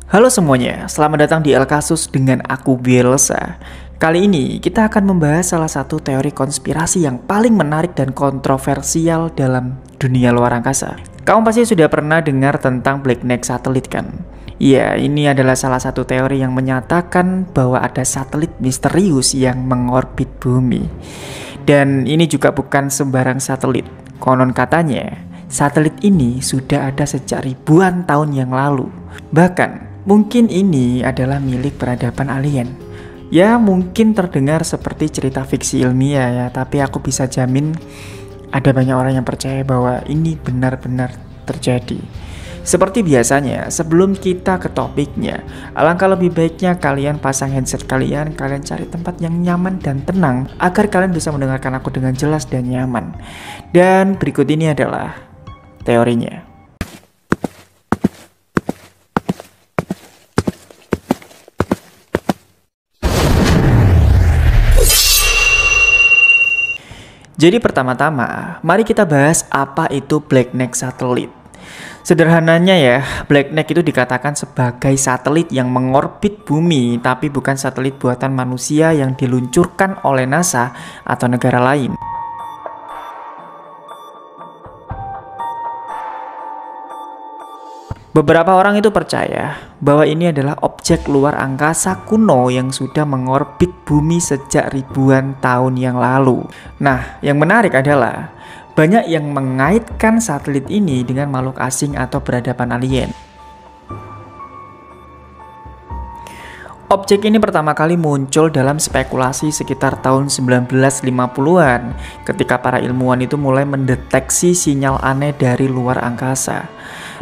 Halo semuanya, selamat datang di El Kasus dengan aku Bielsa. Kali ini kita akan membahas salah satu teori konspirasi yang paling menarik dan kontroversial dalam dunia luar angkasa. Kamu pasti sudah pernah dengar tentang Black Neck Satelit kan? Iya, ini adalah salah satu teori yang menyatakan bahwa ada satelit misterius yang mengorbit bumi. Dan ini juga bukan sembarang satelit. Konon katanya, satelit ini sudah ada sejak ribuan tahun yang lalu. Bahkan mungkin ini adalah milik peradaban alien. Ya mungkin terdengar seperti cerita fiksi ilmiah ya, tapi aku bisa jamin ada banyak orang yang percaya bahwa ini benar-benar terjadi. Seperti biasanya, sebelum kita ke topiknya, alangkah lebih baiknya kalian pasang headset kalian cari tempat yang nyaman dan tenang agar kalian bisa mendengarkan aku dengan jelas dan nyaman. Dan berikut ini adalah teorinya. Jadi pertama-tama, mari kita bahas apa itu Black Neck Satelit. Sederhananya ya, Black Neck itu dikatakan sebagai satelit yang mengorbit bumi, tapi bukan satelit buatan manusia yang diluncurkan oleh NASA atau negara lain. Beberapa orang itu percaya bahwa ini adalah objek luar angkasa kuno yang sudah mengorbit bumi sejak ribuan tahun yang lalu. Nah, yang menarik adalah banyak yang mengaitkan satelit ini dengan makhluk asing atau peradaban alien. Objek ini pertama kali muncul dalam spekulasi sekitar tahun 1950-an ketika para ilmuwan itu mulai mendeteksi sinyal aneh dari luar angkasa.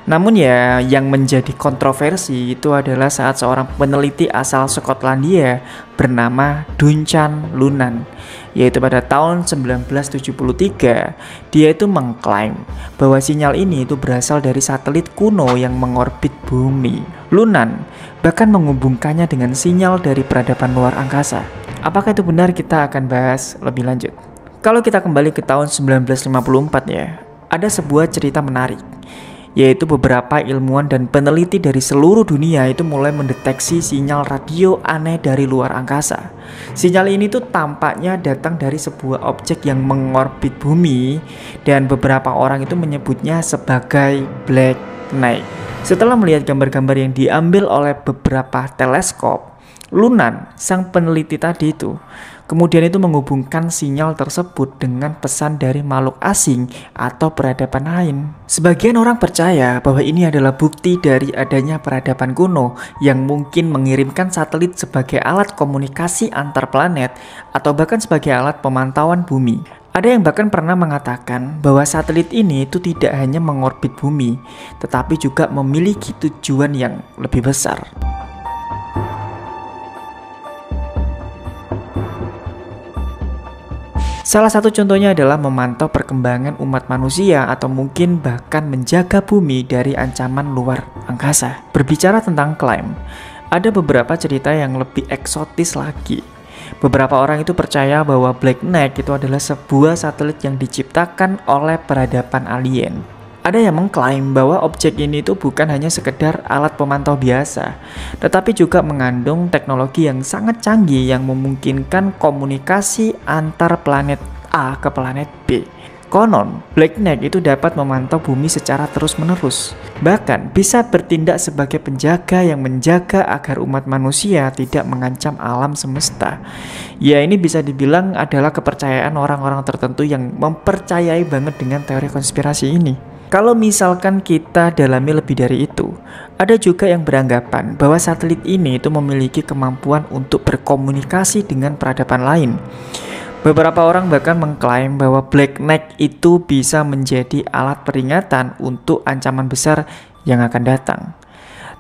Namun ya, yang menjadi kontroversi itu adalah saat seorang peneliti asal Skotlandia bernama Duncan Lunnan, yaitu pada tahun 1973, dia itu mengklaim bahwa sinyal ini itu berasal dari satelit kuno yang mengorbit bumi. Lunnan bahkan menghubungkannya dengan sinyal dari peradaban luar angkasa. Apakah itu benar? Kita akan bahas lebih lanjut. Kalau kita kembali ke tahun 1954 ya, ada sebuah cerita menarik, yaitu beberapa ilmuwan dan peneliti dari seluruh dunia itu mulai mendeteksi sinyal radio aneh dari luar angkasa. Sinyal ini tuh tampaknya datang dari sebuah objek yang mengorbit bumi, dan beberapa orang itu menyebutnya sebagai Black Neck. Setelah melihat gambar-gambar yang diambil oleh beberapa teleskop, Lunnan, sang peneliti tadi itu, kemudian itu menghubungkan sinyal tersebut dengan pesan dari makhluk asing atau peradaban lain. Sebagian orang percaya bahwa ini adalah bukti dari adanya peradaban kuno yang mungkin mengirimkan satelit sebagai alat komunikasi antar planet atau bahkan sebagai alat pemantauan bumi. Ada yang bahkan pernah mengatakan bahwa satelit ini itu tidak hanya mengorbit bumi, tetapi juga memiliki tujuan yang lebih besar. Salah satu contohnya adalah memantau perkembangan umat manusia atau mungkin bahkan menjaga bumi dari ancaman luar angkasa. Berbicara tentang klaim, ada beberapa cerita yang lebih eksotis lagi. Beberapa orang itu percaya bahwa Black Neck itu adalah sebuah satelit yang diciptakan oleh peradaban alien. Ada yang mengklaim bahwa objek ini itu bukan hanya sekedar alat pemantau biasa, tetapi juga mengandung teknologi yang sangat canggih yang memungkinkan komunikasi antar planet A ke planet B. Konon, Black Neck itu dapat memantau bumi secara terus-menerus, bahkan bisa bertindak sebagai penjaga yang menjaga agar umat manusia tidak mengancam alam semesta. Ya, ini bisa dibilang adalah kepercayaan orang-orang tertentu yang mempercayai banget dengan teori konspirasi ini. Kalau misalkan kita dalami lebih dari itu, ada juga yang beranggapan bahwa satelit ini itu memiliki kemampuan untuk berkomunikasi dengan peradaban lain. Beberapa orang bahkan mengklaim bahwa Black Neck itu bisa menjadi alat peringatan untuk ancaman besar yang akan datang.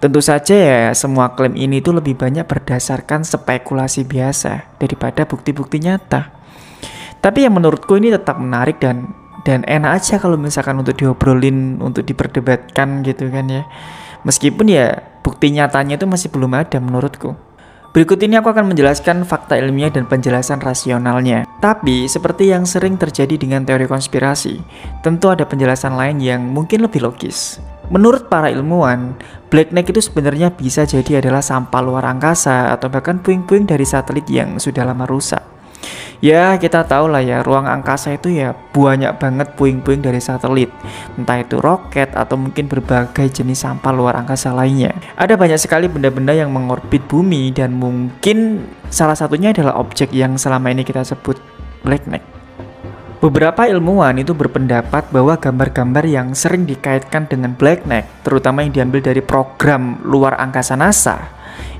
Tentu saja ya, semua klaim ini itu lebih banyak berdasarkan spekulasi biasa daripada bukti-bukti nyata. Tapi yang menurutku ini tetap menarik dan enak aja kalau misalkan untuk diobrolin, untuk diperdebatkan gitu kan ya. Meskipun ya bukti nyatanya itu masih belum ada menurutku. Berikut ini aku akan menjelaskan fakta ilmiah dan penjelasan rasionalnya. Tapi, seperti yang sering terjadi dengan teori konspirasi, tentu ada penjelasan lain yang mungkin lebih logis. Menurut para ilmuwan, black neck itu sebenarnya bisa jadi adalah sampah luar angkasa atau bahkan puing-puing dari satelit yang sudah lama rusak. Ya, kita tahu lah ya, ruang angkasa itu ya banyak banget puing-puing dari satelit. Entah itu roket atau mungkin berbagai jenis sampah luar angkasa lainnya. Ada banyak sekali benda-benda yang mengorbit bumi dan mungkin salah satunya adalah objek yang selama ini kita sebut black neck. Beberapa ilmuwan itu berpendapat bahwa gambar-gambar yang sering dikaitkan dengan black neck, terutama yang diambil dari program luar angkasa NASA,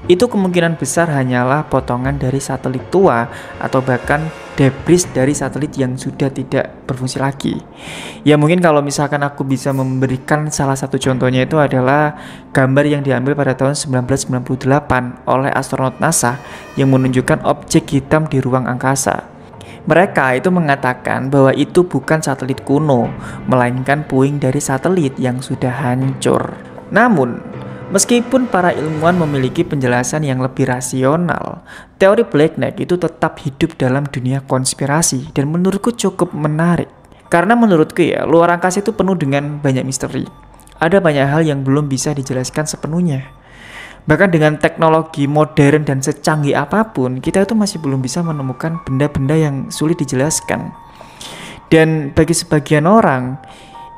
itu kemungkinan besar hanyalah potongan dari satelit tua atau bahkan debris dari satelit yang sudah tidak berfungsi lagi. Ya mungkin kalau misalkan aku bisa memberikan salah satu contohnya itu adalah gambar yang diambil pada tahun 1998 oleh astronot NASA yang menunjukkan objek hitam di ruang angkasa. Mereka itu mengatakan bahwa itu bukan satelit kuno, melainkan puing dari satelit yang sudah hancur. Namun, meskipun para ilmuwan memiliki penjelasan yang lebih rasional, teori black neck itu tetap hidup dalam dunia konspirasi dan menurutku cukup menarik. Karena menurutku ya, luar angkasa itu penuh dengan banyak misteri. Ada banyak hal yang belum bisa dijelaskan sepenuhnya. Bahkan dengan teknologi modern dan secanggih apapun, kita itu masih belum bisa menemukan benda-benda yang sulit dijelaskan. Dan bagi sebagian orang,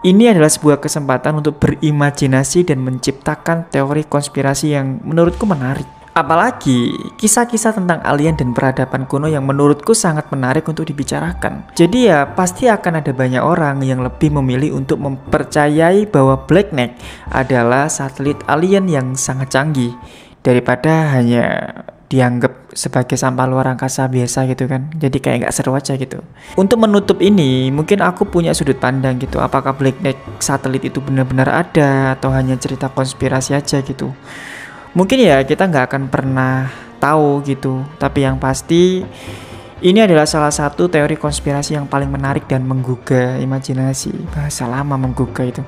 ini adalah sebuah kesempatan untuk berimajinasi dan menciptakan teori konspirasi yang menurutku menarik. Apalagi kisah-kisah tentang alien dan peradaban kuno yang menurutku sangat menarik untuk dibicarakan. Jadi ya pasti akan ada banyak orang yang lebih memilih untuk mempercayai bahwa black neck adalah satelit alien yang sangat canggih daripada hanya dianggap sebagai sampah luar angkasa biasa gitu kan. Jadi kayak gak seru aja gitu. Untuk menutup ini, mungkin aku punya sudut pandang gitu. Apakah black neck satelit itu benar-benar ada atau hanya cerita konspirasi aja gitu. Mungkin ya kita nggak akan pernah tahu gitu. Tapi yang pasti ini adalah salah satu teori konspirasi yang paling menarik dan menggugah imajinasi. Bahasa lama menggugah itu.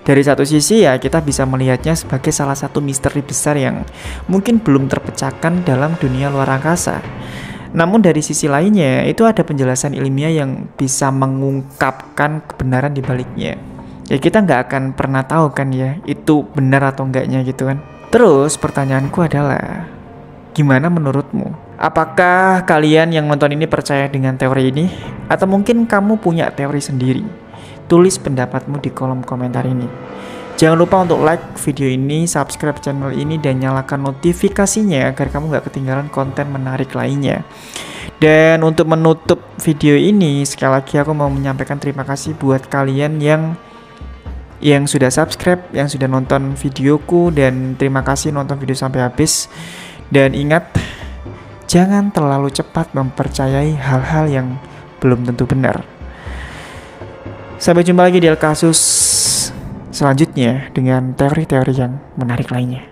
Dari satu sisi ya kita bisa melihatnya sebagai salah satu misteri besar yang mungkin belum terpecahkan dalam dunia luar angkasa. Namun dari sisi lainnya itu ada penjelasan ilmiah yang bisa mengungkapkan kebenaran di baliknya. Ya kita nggak akan pernah tahu kan ya itu benar atau enggaknya gitu kan. Terus pertanyaanku adalah, gimana menurutmu? Apakah kalian yang nonton ini percaya dengan teori ini? Atau mungkin kamu punya teori sendiri? Tulis pendapatmu di kolom komentar ini. Jangan lupa untuk like video ini, subscribe channel ini, dan nyalakan notifikasinya agar kamu gak ketinggalan konten menarik lainnya. Dan untuk menutup video ini, sekali lagi aku mau menyampaikan terima kasih buat kalian yang sudah subscribe, yang sudah nonton videoku, dan terima kasih nonton video sampai habis. Dan ingat, jangan terlalu cepat mempercayai hal-hal yang belum tentu benar. Sampai jumpa lagi di kasus selanjutnya dengan teori-teori yang menarik lainnya.